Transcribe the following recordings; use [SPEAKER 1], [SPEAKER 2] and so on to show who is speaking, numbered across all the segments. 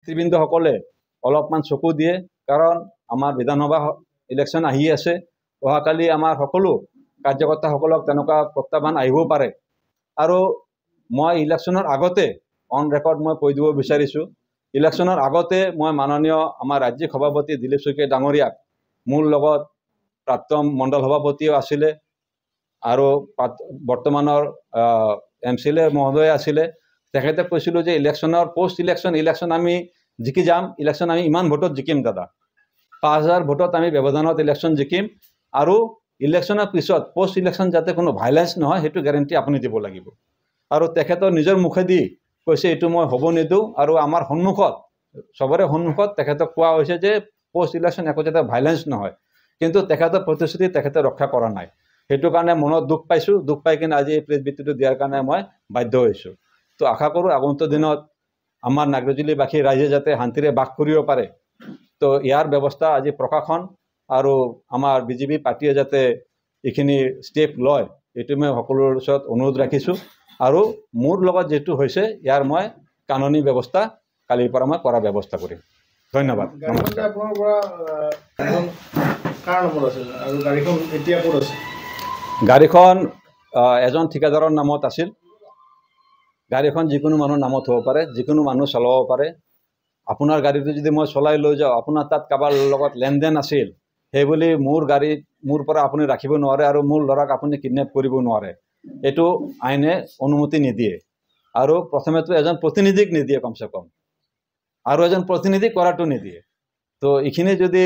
[SPEAKER 1] নেতৃবৃন্দসকলে অলপমান চকু দিয়ে, কাৰণ আমাৰ বিধানসভা ইলেকশ্যন আহি আছে। অহাকালি আমাৰ সকলো কাৰ্যকৰ্তাসকলক তেনেকুৱা প্ৰত্যাহ্বান আহিবও পাৰে। আৰু মই ইলেকশ্যনৰ আগতে অন ৰেকৰ্ড মই কৈ দিব বিচাৰিছোঁ, ইলেকশ্যনৰ আগতে মই মাননীয় আমাৰ ৰাজ্যিক সভাপতি দিলীপ শইকীয়া ডাঙৰীয়াক, মোৰ লগত প্ৰাক্তন মণ্ডল সভাপতিও আছিলে আৰু বৰ্তমানৰ MCLA মহোদয় আছিলে। তেখেতে কৈছিলোঁ যে ইলেকশ্যনৰ পোষ্ট ইলেকশ্যন আমি জিকি যাম, ইলেকশ্যন আমি ইমান ভোটত জিকিম দাদা, 5000 ভোটত আমি ব্যৱধানত ইলেকশ্যন জিকিম। আৰু ইলেকশ্যনৰ পিছত পোষ্ট ইলেকশ্যন যাতে কোনো ভাইলেঞ্চ নহয় সেইটো গেৰেণ্টি আপুনি দিব লাগিব। আৰু তেখেতৰ নিজৰ মুখেদি কৈছে এইটো মই হ'ব নিদিওঁ। আৰু আমাৰ সন্মুখত চবৰে সন্মুখত তেখেতক কোৱা হৈছে যে পোষ্ট ইলেকশ্যন একো যাতে ভাইলেঞ্চ নহয়, কিন্তু তেখেতৰ প্ৰতিশ্ৰুতি তেখেতে ৰক্ষা কৰা নাই। সেইটো কাৰণে মনত দুখ পাইছোঁ। দুখ পাই কিনে আজি এই প্ৰেছ বিবৃতিটো দিয়াৰ কাৰণে মই বাধ্য হৈছোঁ। তো আশা কৰোঁ আগন্তুক দিনত আমাৰ নাগৰজুলিবাসী ৰাইজে যাতে শান্তিৰে বাস কৰিব পাৰে। তো ইয়াৰ ব্যৱস্থা আজি প্ৰশাসন আৰু আমাৰ BJP পাৰ্টিয়ে যাতে এইখিনি ষ্টেপ লয়, এইটো মই সকলোৰে ওচৰত অনুৰোধ ৰাখিছোঁ। আৰু মোৰ লগত যেটো হৈছে ইয়াৰ মই কানুনী ব্যৱস্থা কালিৰ পৰা মই কৰাৰ ব্যৱস্থা কৰিম। ধন্যবাদ। গাড়ীখন এজন ঠিকাদাৰৰ নামত আছিল। গাড়ীখন যিকোনো মানুহৰ নামত হ'ব পাৰে, যিকোনো মানুহ চলাব পাৰে। আপোনাৰ গাড়ীটো যদি মই চলাই লৈ যাওঁ, আপোনাৰ তাত কাৰোবাৰ লগত লেনদেন আছিল, সেইবুলি মোৰ গাড়ীত মোৰ পৰা আপুনি ৰাখিব নোৱাৰে আৰু মোৰ ল'ৰাক আপুনি কিডনেপ কৰিব নোৱাৰে। এইটো আইনে অনুমতি নিদিয়ে। আৰু প্ৰথমেতো এজন প্ৰতিনিধিক নিদিয়ে কমচে কম, আৰু এজন প্ৰতিনিধিক কৰাটো নিদিয়ে। তো এইখিনি যদি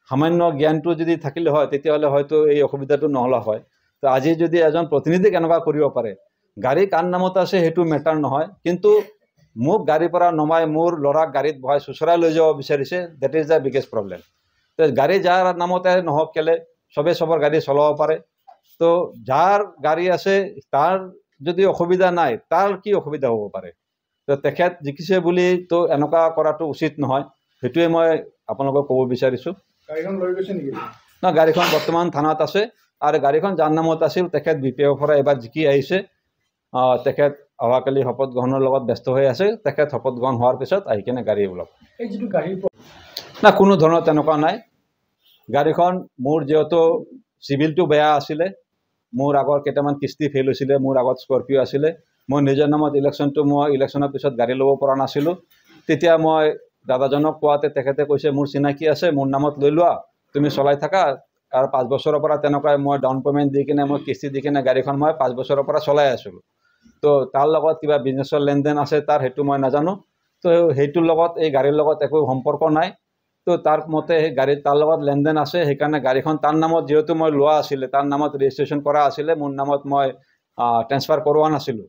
[SPEAKER 1] সামান্য জ্ঞানটো যদি থাকিলে হয় তেতিয়াহ'লে হয়তো এই অসুবিধাটো নহ'লা হয়। তো আজি যদি এজন প্ৰতিনিধিক এনেকুৱা কৰিব পাৰে, গাড়ী কাৰ নামত আছে সেইটো মেটাৰ নহয়, কিন্তু মোক গাড়ীৰ পৰা নমাই মোৰ ল'ৰাক গাড়ীত বহাই চুচৰাই লৈ যাব বিচাৰিছে, that is the biggest problem. তো গাড়ী যাৰ নামতে নহওক কেলে চবে চবৰ গাড়ী চলাব পাৰে। তো যাৰ গাড়ী আছে তাৰ যদি অসুবিধা নাই, তাৰ কি অসুবিধা হ'ব পাৰে? তো তেখেত জিকিছে বুলি তো এনেকুৱা কৰাটো উচিত নহয়। সেইটোৱে মই আপোনালোকক ক'ব বিচাৰিছোঁ।
[SPEAKER 2] গাড়ীখন লৈ গৈছে নেকি?
[SPEAKER 1] না, গাড়ীখন বৰ্তমান থানাত আছে। আৰু গাড়ীখন যাৰ নামত আছিল তেখেত BPFৰ পৰা এবাৰ জিকি আহিছে। তেখেত অহাকালি শপত গ্ৰহণৰ লগত ব্যস্ত হৈ আছে। তেখেত শপত গ্ৰহণ হোৱাৰ পিছত আহি কিনে গাড়ী ওলাব।
[SPEAKER 2] এই যিটো গাড়ী
[SPEAKER 1] না, কোনো ধৰণৰ তেনেকুৱা নাই। গাড়ীখন মোৰ যিহেতু চিভিলটো বেয়া আছিলে, মোৰ আগৰ কেইটামান কিস্তি ফেইল হৈছিলে, মোৰ আগত স্কৰপিঅ' আছিলে, মই নিজৰ নামত মই ইলেকশ্যনৰ পিছত গাড়ী ল'ব পৰা নাছিলোঁ। তেতিয়া মই দাদাজনক কোৱাতে তেখেতে কৈছে মোৰ চিনাকি আছে, মোৰ নামত লৈ লোৱা, তুমি চলাই থাকা। আৰু 5 বছৰৰ পৰা তেনেকুৱাই মই ডাউন পে'মেণ্ট দি কিনে মই কিস্তি দি কিনে গাড়ীখন মই 5 বছৰৰ পৰা চলাই আছিলোঁ। তো তাৰ লগত কিবা বিজনেছৰ লেনদেন আছে তাৰ, সেইটো মই নাজানো। তো সেইটোৰ লগত এই গাড়ীৰ লগত একো সম্পৰ্ক নাই। তো তাৰ মতে সেই গাড়ীত তাৰ লগত লেনদেন আছে, সেইকাৰণে গাড়ীখন তাৰ নামত যিহেতু মই লোৱা আছিলে, তাৰ নামত ৰেজিষ্ট্ৰেশ্যন কৰা আছিলে, মোৰ নামত মই ট্ৰেন্সফাৰ কৰোৱা নাছিলোঁ।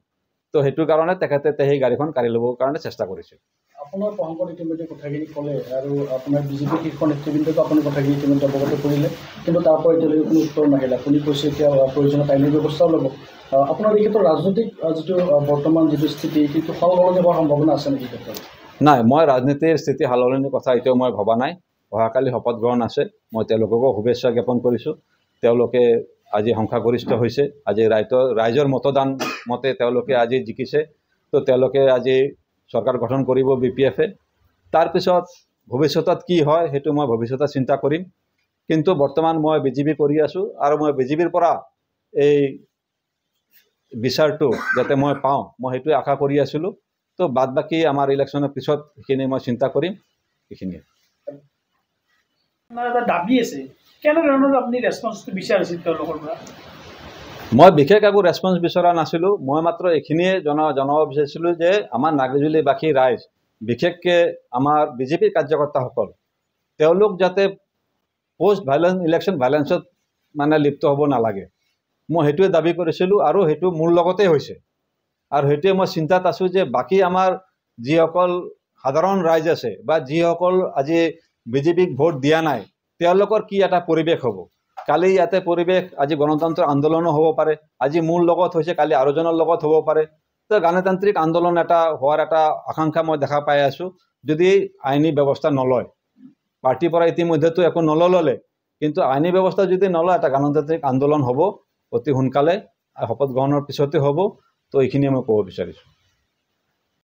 [SPEAKER 1] তো সেইটো কাৰণে তেখেতে সেই গাড়ীখন কাঢ়ি ল'বৰ কাৰণে চেষ্টা কৰিছিল।
[SPEAKER 2] আপোনাৰ প্ৰসংগত ইতিমধ্যে কথাখিনি ক'লে আৰু আপোনাৰ BJP শীৰ্ষ নেতৃবৃন্দকো আপুনি কথাখিনি ইতিমধ্যে অৱগত কৰিলে, কিন্তু তাৰ পৰা এতিয়ালৈকে কোনো উত্তৰ নাহিল। আপুনি কৈছে এতিয়া প্ৰয়োজনীয় আইনী ব্যৱস্থাও ল'ব। আপোনাৰ এই ক্ষেত্ৰত ৰাজনৈতিক যিটো বৰ্তমান যিটো স্থিতি, সেইটো সলনি হোৱাৰ সম্ভাৱনা আছে নেকি ক্ষেত্ৰত?
[SPEAKER 1] নাই, মই ৰাজনীতিৰ স্থিতি সলনিৰ কথা এতিয়াও মই ভবা নাই। অহাকালি শপত গ্ৰহণ আছে, মই তেওঁলোককো শুভেচ্ছা জ্ঞাপন কৰিছোঁ। তেওঁলোকে আজি সংখ্যাগৰিষ্ঠ হৈছে, আজি ৰাইজৰ মতদান মতে তেওঁলোকে আজি জিকিছে। তো তেওঁলোকে আজি চৰকাৰ গঠন কৰিব BPFে। তাৰপিছত ভৱিষ্যতত কি হয় সেইটো মই ভৱিষ্যতত চিন্তা কৰিম। কিন্তু বৰ্তমান মই BJP কৰি আছোঁ আৰু মই BJPৰ পৰা এই বিচাৰটো যাতে মই পাওঁ, মই সেইটোৱে আশা কৰি আছিলোঁ। তো বাদ বাকী আমাৰ ইলেকশ্যনৰ পিছত সেইখিনি মই চিন্তা কৰিম। এইখিনিয়ে
[SPEAKER 2] এটা দাবী আছে, কেনেধৰণৰ আপুনি ৰেছপন্সটো বিচাৰিছিল তেওঁলোকৰ পৰা?
[SPEAKER 1] মই বিশেষ একো ৰেছপন্স বিচৰা নাছিলোঁ। মই মাত্ৰ এইখিনিয়ে জনাব বিচাৰিছিলোঁ যে আমাৰ নাগৰজুলিবাসী ৰাইজ, বিশেষকৈ আমাৰ BJP কাৰ্যকৰ্তাসকল, তেওঁলোক যাতে পোষ্ট ইলেকশ্যন ভাইলেঞ্চত মানে লিপ্ত হ'ব নালাগে, মই সেইটোৱে দাবী কৰিছিলোঁ। আৰু সেইটো মোৰ লগতে হৈছে। আৰু সেইটোৱে মই চিন্তাত আছোঁ যে বাকী আমাৰ যিসকল সাধাৰণ ৰাইজ আছে বা যিসকল আজি BJPক ভোট দিয়া নাই, তেওঁলোকৰ কি এটা পৰিৱেশ হ'ব। কালি ইয়াতে পৰিৱেশ, আজি গণতন্ত্ৰ আন্দোলনো হ'ব পাৰে। আজি মোৰ লগত হৈছে, কালি আৰু জনৰ লগত হ'ব পাৰে। তো গণতান্ত্ৰিক আন্দোলন এটা হোৱাৰ এটা আকাংক্ষা মই দেখা পাই আছোঁ, যদি আইনী ব্যৱস্থা নলয়। পাৰ্টিৰ পৰা ইতিমধ্যেতো একো নল'লে, কিন্তু আইনী ব্যৱস্থা যদি নলয়, এটা গণতান্ত্ৰিক আন্দোলন হ'ব অতি সোনকালে, শপত গ্ৰহণৰ পিছতে হ'ব। তো এইখিনিয়ে মই ক'ব বিচাৰিছোঁ।